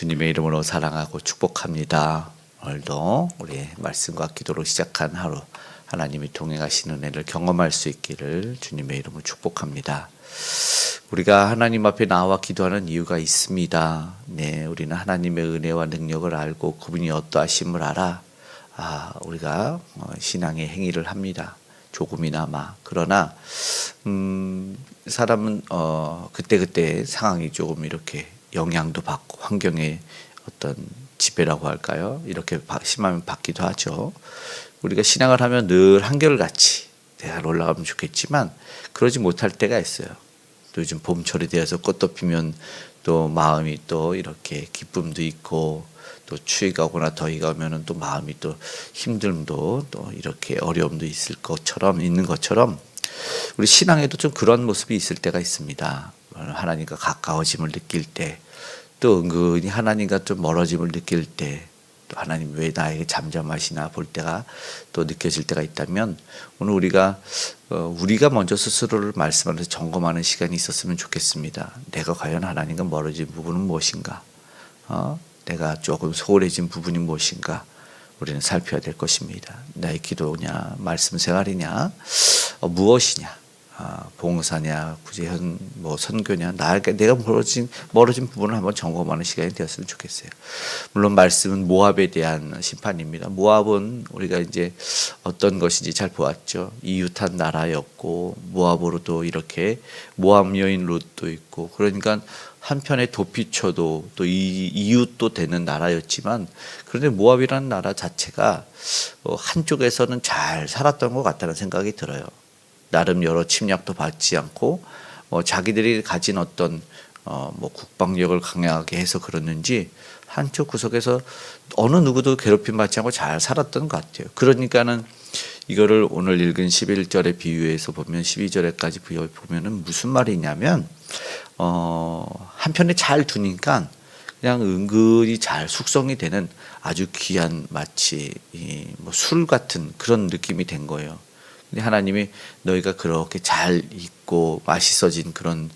주님의 이름으로 사랑하고 축복합니다. 오늘도 우리 말씀과 기도로 시작한 하루 하나님이 동행하시는 은혜를 경험할 수 있기를 주님의 이름으로 축복합니다. 우리가 하나님 앞에 나와 기도하는 이유가 있습니다. 네, 우리는 하나님의 은혜와 능력을 알고 그분이 어떠하심을 알아 우리가 신앙의 행위를 합니다. 조금이나마. 그러나 사람은 그때그때 상황이 조금 이렇게 영향도 받고 환경의 어떤 지배라고 할까요? 이렇게 심하면 받기도 하죠. 우리가 신앙을 하면 늘 한결같이 내가 올라가면 좋겠지만 그러지 못할 때가 있어요. 또 요즘 봄철이 되어서 꽃도 피면 또 마음이 또 이렇게 기쁨도 있고 또 추위가 오거나 더위가 오면은 또 마음이 또 힘듦도 또 이렇게 어려움도 있는 것처럼 우리 신앙에도 좀 그런 모습이 있을 때가 있습니다. 하나님과 가까워짐을 느낄 때, 또 은근히 하나님과 좀 멀어짐을 느낄 때, 또 하나님 왜 나에게 잠잠하시나 볼 때가 또 느껴질 때가 있다면 오늘 우리가 먼저 스스로를 말씀하면서 점검하는 시간이 있었으면 좋겠습니다. 내가 과연 하나님과 멀어진 부분은 무엇인가? 내가 조금 소홀해진 부분이 무엇인가? 우리는 살펴야 될 것입니다. 나의 기도냐, 말씀 생활이냐, 무엇이냐, 봉사냐, 구제현, 선교냐, 내가 멀어진 부분을 한번 점검하는 시간이 되었으면 좋겠어요. 물론 말씀은 모압에 대한 심판입니다. 모압은 우리가 이제 어떤 것인지 잘 보았죠. 이웃한 나라였고 모압으로도 이렇게 모압 여인 롯도 있고, 그러니까 한편에 도피처도 또 이웃도 되는 나라였지만, 그런데 모압이라는 나라 자체가 한쪽에서는 잘 살았던 것 같다는 생각이 들어요. 나름 여러 침략도 받지 않고 자기들이 가진 어떤 국방력을 강하게 해서 그랬는지 한쪽 구석에서 어느 누구도 괴롭힘 받지 않고 잘 살았던 것 같아요. 그러니까는 이거를 오늘 읽은 11절에 비유해서 보면 12절에까지 보면은 무슨 말이냐면 한편에 잘 두니까 그냥 은근히 잘 숙성이 되는 아주 귀한 마치 술 같은 그런 느낌이 된 거예요. 근데 하나님이 너희가 그렇게 잘 익고 맛있어진 그런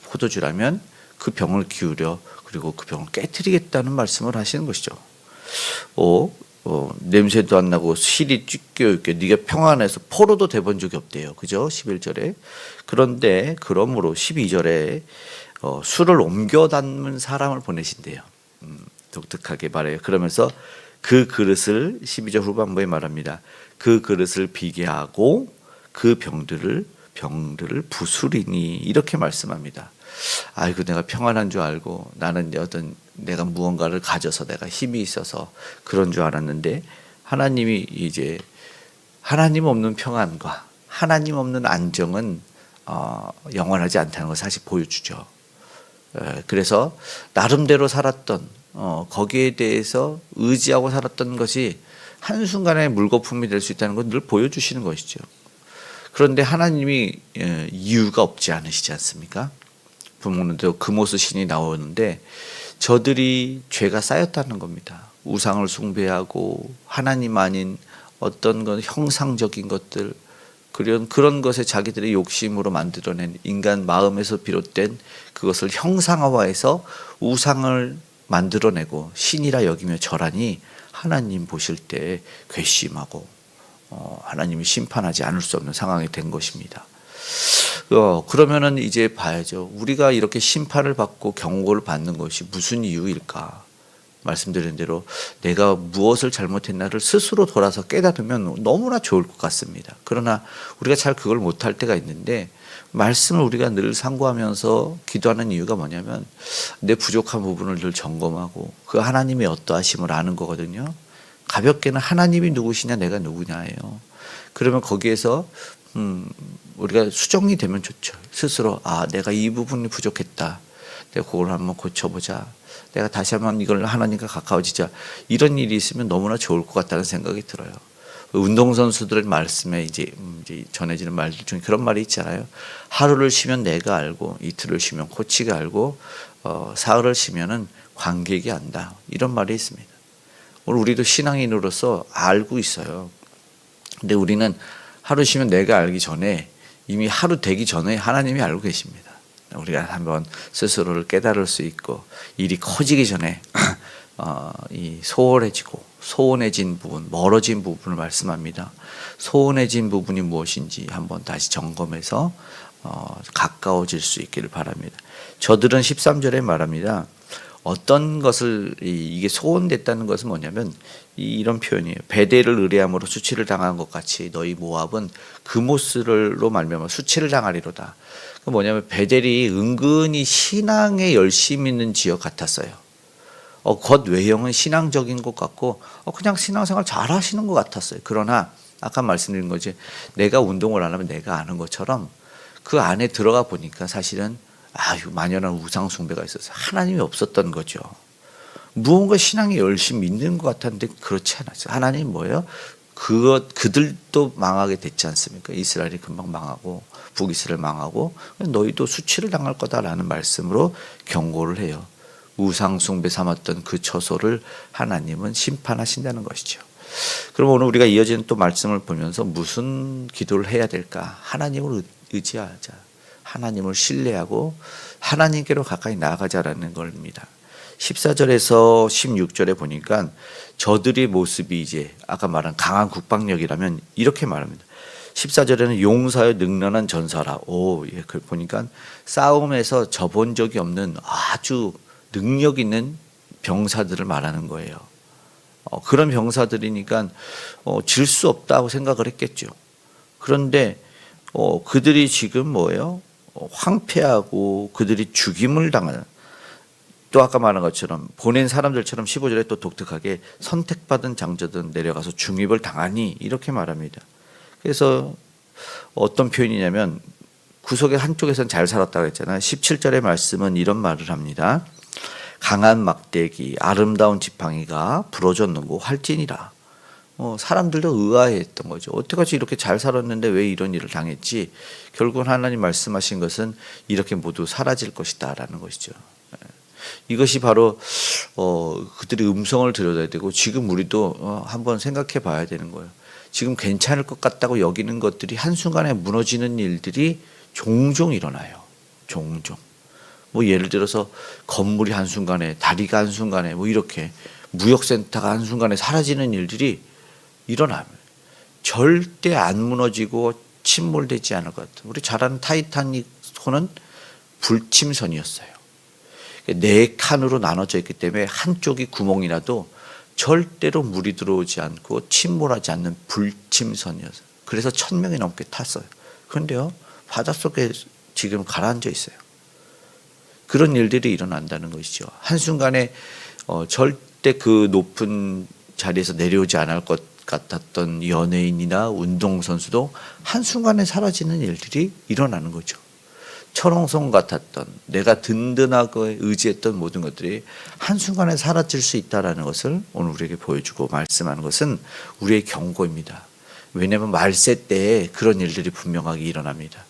포도주라면 그 병을 기울여 그리고 그 병을 깨트리겠다는 말씀을 하시는 것이죠. 냄새도 안 나고 실이 찢겨있게 네가 평안해서 포로도 돼본 적이 없대요. 그죠? 11절에. 그런데 그러므로 12절에 술을 옮겨 담는 사람을 보내신대요. 독특하게 말해요. 그러면서 그 그릇을 12절 후반부에 말합니다. 그 그릇을 비게 하고 그 병들을 부수리니, 이렇게 말씀합니다. 아이고, 내가 평안한 줄 알고 나는 내가 무언가를 가져서 내가 힘이 있어서 그런 줄 알았는데, 하나님이 이제 하나님 없는 평안과 하나님 없는 안정은 영원하지 않다는 걸 사실 보여주죠. 그래서 나름대로 살았던 거기에 대해서 의지하고 살았던 것이 한순간에 물거품이 될 수 있다는 걸 늘 보여주시는 것이죠. 그런데 하나님이 이유가 없지 않으시지 않습니까? 부모님도 금오스 신이 나오는데 저들이 죄가 쌓였다는 겁니다. 우상을 숭배하고 하나님 아닌 어떤 건 형상적인 것들, 그런 것에 자기들의 욕심으로 만들어낸 인간 마음에서 비롯된 그것을 형상화해서 우상을 만들어내고 신이라 여기며 절하니 하나님 보실 때 괘씸하고 하나님이 심판하지 않을 수 없는 상황이 된 것입니다. 그러면은 이제 봐야죠. 우리가 이렇게 심판을 받고 경고를 받는 것이 무슨 이유일까? 말씀드린 대로 내가 무엇을 잘못했나를 스스로 돌아서 깨달으면 너무나 좋을 것 같습니다. 그러나 우리가 잘 그걸 못할 때가 있는데, 말씀을 우리가 늘 상고하면서 기도하는 이유가 뭐냐면 내 부족한 부분을 늘 점검하고 그 하나님의 어떠하심을 아는 거거든요. 가볍게는 하나님이 누구시냐 내가 누구냐예요. 그러면 거기에서 우리가 수정이 되면 좋죠. 스스로 내가 이 부분이 부족했다, 내가 그걸 한번 고쳐보자, 내가 다시 한번 이걸 하나님과 가까워지자, 이런 일이 있으면 너무나 좋을 것 같다는 생각이 들어요. 운동선수들의 말씀에 이제 전해지는 말들 중에 그런 말이 있잖아요. 하루를 쉬면 내가 알고, 이틀을 쉬면 코치가 알고, 사흘을 쉬면은 관객이 안다, 이런 말이 있습니다. 오늘 우리도 신앙인으로서 알고 있어요. 근데 우리는 하루 쉬면 내가 알기 전에 이미 하루 되기 전에 하나님이 알고 계십니다. 우리가 한번 스스로를 깨달을 수 있고 일이 커지기 전에 이 소원해진 부분, 멀어진 부분을 말씀합니다. 소원해진 부분이 무엇인지 한번 다시 점검해서 가까워질 수 있기를 바랍니다. 저들은 13절에 말합니다. 어떤 것을 이게 소원됐다는 것은 뭐냐면 이런 표현이에요. 베델을 의뢰함으로 수치를 당한 것 같이 너희 모압은 그모스로 말미암아 수치를 당하리로다. 그 뭐냐면 베델이 은근히 신앙에 열심 있는 지역 같았어요. 겉 외형은 신앙적인 것 같고 그냥 신앙생활 잘 하시는 것 같았어요. 그러나 아까 말씀드린 거지, 내가 운동을 안 하면 내가 아는 것처럼 그 안에 들어가 보니까 사실은 만연한 우상 숭배가 있어서 하나님이 없었던 거죠. 무언가 신앙이 열심히 믿는 것 같았는데 그렇지 않았어요. 하나님 뭐예요? 그들도 망하게 됐지 않습니까? 이스라엘이 금방 망하고 북이스라엘 망하고 너희도 수치를 당할 거다라는 말씀으로 경고를 해요. 우상 숭배 삼았던 그 처소를 하나님은 심판하신다는 것이죠. 그럼 오늘 우리가 이어지는 또 말씀을 보면서 무슨 기도를 해야 될까? 하나님을 의지하자. 하나님을 신뢰하고 하나님께로 가까이 나아가자라는 겁니다. 14절에서 16절에 보니까 저들의 모습이 이제 아까 말한 강한 국방력이라면 이렇게 말합니다. 14절에는 용사여 능란한 전사라. 그걸 보니까 싸움에서 져본 적이 없는 아주 능력 있는 병사들을 말하는 거예요. 그런 병사들이니까 질 수 없다고 생각을 했겠죠. 그런데 그들이 지금 뭐예요? 황폐하고 그들이 죽임을 당하는, 또 아까 말한 것처럼 보낸 사람들처럼 15절에 또 독특하게 선택받은 장자들은 내려가서 중입을 당하니 이렇게 말합니다. 그래서 어떤 표현이냐면 구석의 한쪽에서는 잘 살았다고 했잖아요. 17절의 말씀은 이런 말을 합니다. 강한 막대기 아름다운 지팡이가 부러졌는고 활진이라. 사람들도 의아해했던 거죠. 어떻게까지 이렇게 잘 살았는데 왜 이런 일을 당했지? 결국은 하나님 말씀하신 것은 이렇게 모두 사라질 것이다 라는 것이죠. 이것이 바로 그들의 음성을 들여야 되고 지금 우리도 한번 생각해 봐야 되는 거예요. 지금 괜찮을 것 같다고 여기는 것들이 한순간에 무너지는 일들이 종종 일어나요. 종종. 예를 들어서 건물이 한순간에, 다리가 한순간에, 이렇게 무역센터가 한순간에 사라지는 일들이 일어나면 절대 안 무너지고 침몰되지 않을 것 같아요. 우리 잘 아는 타이타닉호는 불침선이었어요. 네 칸으로 나눠져 있기 때문에 한쪽이 구멍이 나도 절대로 물이 들어오지 않고 침몰하지 않는 불침선이었어요. 그래서 1000명이 넘게 탔어요. 그런데요, 바닷속에 지금 가라앉아 있어요. 그런 일들이 일어난다는 것이죠. 한순간에 절대 그 높은 자리에서 내려오지 않을 것 같았던 연예인이나 운동선수도 한순간에 사라지는 일들이 일어나는 거죠. 철옹성 같았던, 내가 든든하게 의지했던 모든 것들이 한순간에 사라질 수 있다는 것을 오늘 우리에게 보여주고 말씀하는 것은 우리의 경고입니다. 왜냐하면 말세 때에 그런 일들이 분명하게 일어납니다.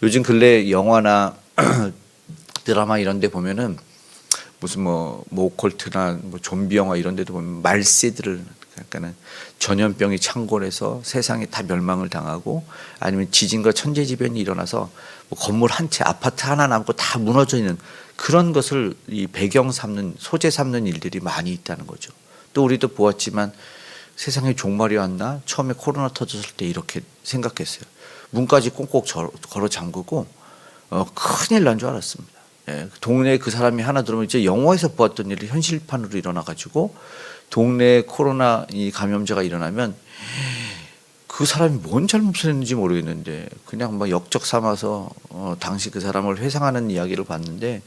요즘 근래 영화나 드라마 이런 데 보면은 무슨 오컬트나 좀비 영화 이런 데도 보면 말세들을, 그러니까는 전염병이 창궐해서 세상이 다 멸망을 당하고 아니면 지진과 천재지변이 일어나서 건물 한 채, 아파트 하나 남고 다 무너져 있는 그런 것을 이 배경 삼는, 소재 삼는 일들이 많이 있다는 거죠. 또 우리도 보았지만 세상에 종말이 왔나? 처음에 코로나 터졌을 때 이렇게 생각했어요. 문까지 꽁꽁 걸어 잠그고 큰일 난 줄 알았습니다. 동네에 그 사람이 하나 들어오면 이제 영화에서 보았던 일이 현실판으로 일어나가지고 동네에 코로나 이 감염자가 일어나면 그 사람이 뭔 잘못을 했는지 모르겠는데 그냥 역적 삼아서 당시 그 사람을 회상하는 이야기를 봤는데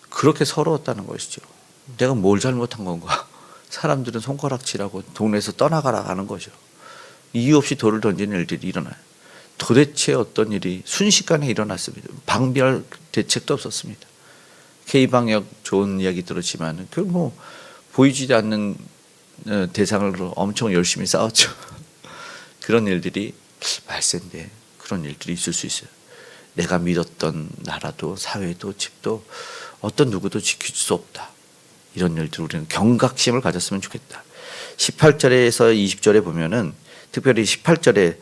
그렇게 서러웠다는 것이죠. 내가 뭘 잘못한 건가? 사람들은 손가락질하고 동네에서 떠나가라 하는 거죠. 이유 없이 돌을 던지는 일들이 일어나요. 도대체 어떤 일이 순식간에 일어났습니다. 방비할 대책도 없었습니다. K방역 좋은 이야기 들었지만 보이지 않는 대상으로 엄청 열심히 싸웠죠. 그런 일들이 말세인데 그런 일들이 있을 수 있어요. 내가 믿었던 나라도 사회도 집도 어떤 누구도 지킬 수 없다. 이런 일들 우리는 경각심을 가졌으면 좋겠다. 18절에서 20절에 보면은 특별히 18절에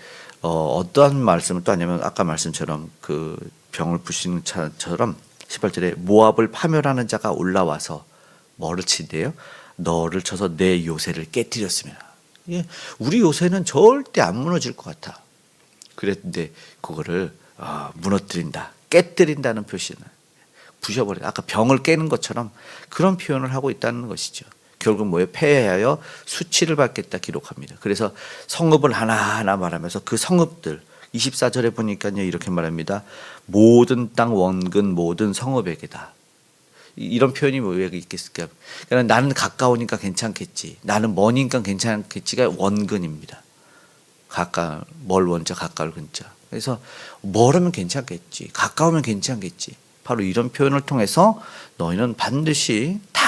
어떠한 말씀을 또 하냐면 아까 말씀처럼 그 병을 부시는 차처럼 18절에 모압을 파멸하는 자가 올라와서 뭐를 친대요? 너를 쳐서 내 요새를 깨뜨렸으면. 예, 우리 요새는 절대 안 무너질 것 같아. 그랬는데 그거를 무너뜨린다, 깨뜨린다는 표시는 부셔버려. 아까 병을 깨는 것처럼 그런 표현을 하고 있다는 것이죠. 결국 뭐예요? 패하여 수치를 받겠다 기록합니다. 그래서 성읍을 하나하나 말하면서 그 성읍들 24절에 보니까요 이렇게 말합니다. 모든 땅 원근 모든 성읍에게다. 이런 표현이 왜 있겠을까요? 그러니까 나는 가까우니까 괜찮겠지, 나는 머니까 괜찮겠지가 원근입니다. 멀 원자 가까울 근자. 그래서 멀으면 괜찮겠지, 가까우면 괜찮겠지. 바로 이런 표현을 통해서 너희는 반드시 다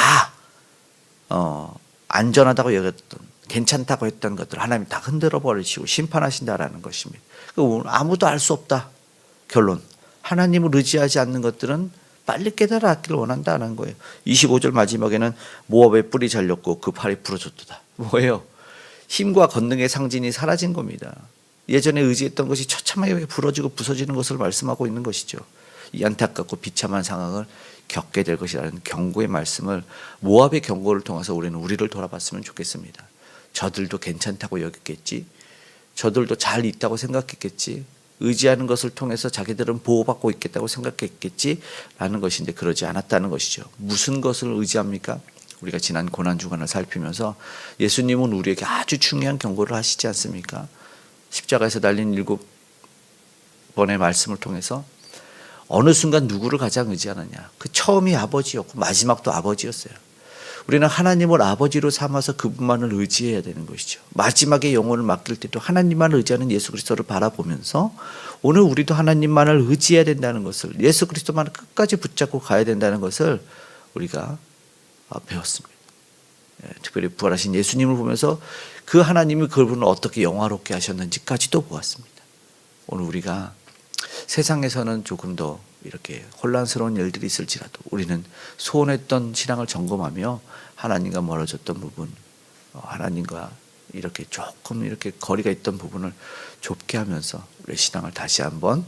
안전하다고 여겼던, 괜찮다고 했던 것들 하나님이 다 흔들어 버리시고 심판하신다라는 것입니다. 아무도 알 수 없다. 결론. 하나님을 의지하지 않는 것들은 빨리 깨달았기를 원한다는 거예요. 25절 마지막에는 모압의 뿔이 잘렸고 그 팔이 부러졌도다. 뭐예요? 힘과 권능의 상징이 사라진 겁니다. 예전에 의지했던 것이 처참하게 부러지고 부서지는 것을 말씀하고 있는 것이죠. 이 안타깝고 비참한 상황을 겪게 될 것이라는 경고의 말씀을, 모압의 경고를 통해서 우리는 우리를 돌아봤으면 좋겠습니다. 저들도 괜찮다고 여겼겠지, 저들도 잘 있다고 생각했겠지, 의지하는 것을 통해서 자기들은 보호받고 있겠다고 생각했겠지 라는 것인데 그러지 않았다는 것이죠. 무슨 것을 의지합니까? 우리가 지난 고난주간을 살피면서 예수님은 우리에게 아주 중요한 경고를 하시지 않습니까? 십자가에서 달린 7번의 말씀을 통해서 어느 순간 누구를 가장 의지하느냐. 그 처음이 아버지였고 마지막도 아버지였어요. 우리는 하나님을 아버지로 삼아서 그분만을 의지해야 되는 것이죠. 마지막에 영혼을 맡길 때도 하나님만을 의지하는 예수 그리스도를 바라보면서 오늘 우리도 하나님만을 의지해야 된다는 것을, 예수 그리스도만을 끝까지 붙잡고 가야 된다는 것을 우리가 배웠습니다. 특별히 부활하신 예수님을 보면서 그 하나님이 그분을 어떻게 영화롭게 하셨는지까지도 보았습니다. 오늘 우리가 세상에서는 조금 더 이렇게 혼란스러운 일들이 있을지라도 우리는 소원했던 신앙을 점검하며 하나님과 멀어졌던 부분, 하나님과 이렇게 조금 이렇게 거리가 있던 부분을 좁게 하면서 우리 신앙을 다시 한번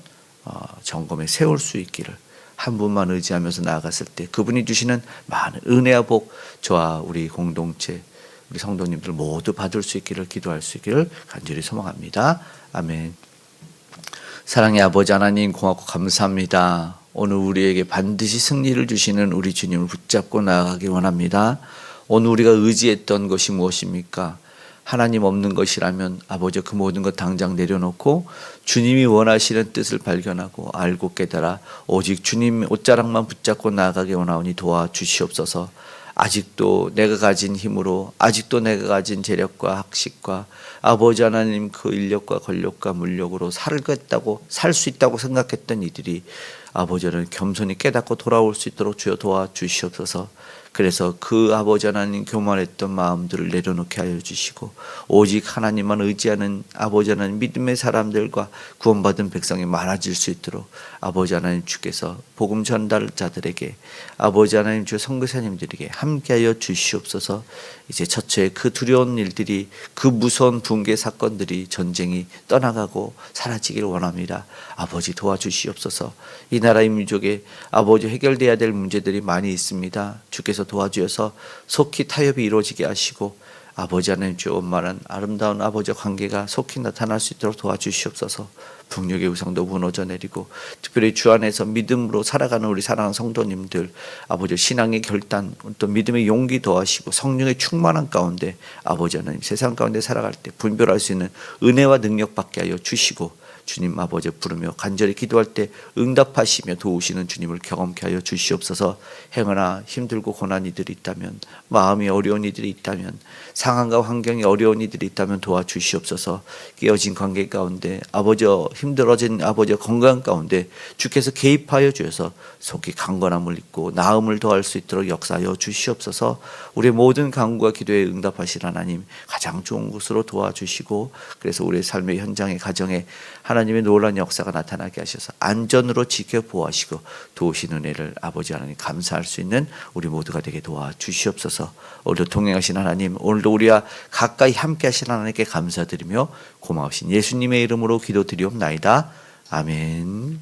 점검에 세울 수 있기를, 한 분만 의지하면서 나아갔을 때 그분이 주시는 많은 은혜와 복 저와 우리 공동체 우리 성도님들 모두 받을 수 있기를 기도할 수 있기를 간절히 소망합니다. 아멘. 사랑의 아버지 하나님 고맙고 감사합니다. 오늘 우리에게 반드시 승리를 주시는 우리 주님을 붙잡고 나아가기 원합니다. 오늘 우리가 의지했던 것이 무엇입니까? 하나님 없는 것이라면 아버지 그 모든 것 당장 내려놓고 주님이 원하시는 뜻을 발견하고 알고 깨달아 오직 주님 옷자락만 붙잡고 나아가기 원하오니 도와주시옵소서. 아직도 내가 가진 힘으로, 아직도 내가 가진 재력과 학식과 아버지 하나님 그 인력과 권력과 물력으로 살 수 있다고 생각했던 이들이 아버지는 겸손히 깨닫고 돌아올 수 있도록 주여 도와주시옵소서. 그래서 그 아버지 하나님 교만했던 마음들을 내려놓게 하여 주시고 오직 하나님만 의지하는 아버지 하나님 믿음의 사람들과 구원받은 백성이 많아질 수 있도록 아버지 하나님 주께서 복음 전달자들에게 아버지 하나님 주 선교사님들에게 함께하여 주시옵소서. 이제 처처에 그 두려운 일들이, 그 무서운 붕괴 사건들이, 전쟁이 떠나가고 사라지길 원합니다. 아버지 도와주시옵소서. 이 나라의 민족에 아버지 해결돼야 될 문제들이 많이 있습니다. 주께서 도와주셔서 속히 타협이 이루어지게 하시고 아버지 하나님 주 원만한 아름다운 아버지와 관계가 속히 나타날 수 있도록 도와주시옵소서. 북녘의 우상도 무너져 내리고 특별히 주 안에서 믿음으로 살아가는 우리 사랑하는 성도님들 아버지 신앙의 결단 또 믿음의 용기 더하시고 성령의 충만한 가운데 아버지 하나님 세상 가운데 살아갈 때 분별할 수 있는 은혜와 능력 받게 하여 주시고 주님 아버지 부르며 간절히 기도할 때 응답하시며 도우시는 주님을 경험케 하여 주시옵소서. 행여나 힘들고 고난 이들이 있다면, 마음이 어려운 이들이 있다면, 상황과 환경이 어려운 이들이 있다면 도와주시옵소서. 깨어진 관계 가운데 아버지 힘들어진 아버지 건강 가운데 주께서 개입하여 주셔서 속히 강건함을 입고 나음을 더할 수 있도록 역사하여 주시옵소서. 우리의 모든 간구와 기도에 응답하실 하나님 가장 좋은 곳으로 도와주시고 그래서 우리의 삶의 현장의 가정에 하나님 하나님의 놀라운 역사가 나타나게 하셔서 안전으로 지켜 보호하시고 도우신 은혜를 아버지 하나님 감사할 수 있는 우리 모두가 되게 도와주시옵소서. 오늘도 동행하신 하나님, 오늘도 우리와 가까이 함께 하신 하나님께 감사드리며 고마우신 예수님의 이름으로 기도드리옵나이다. 아멘.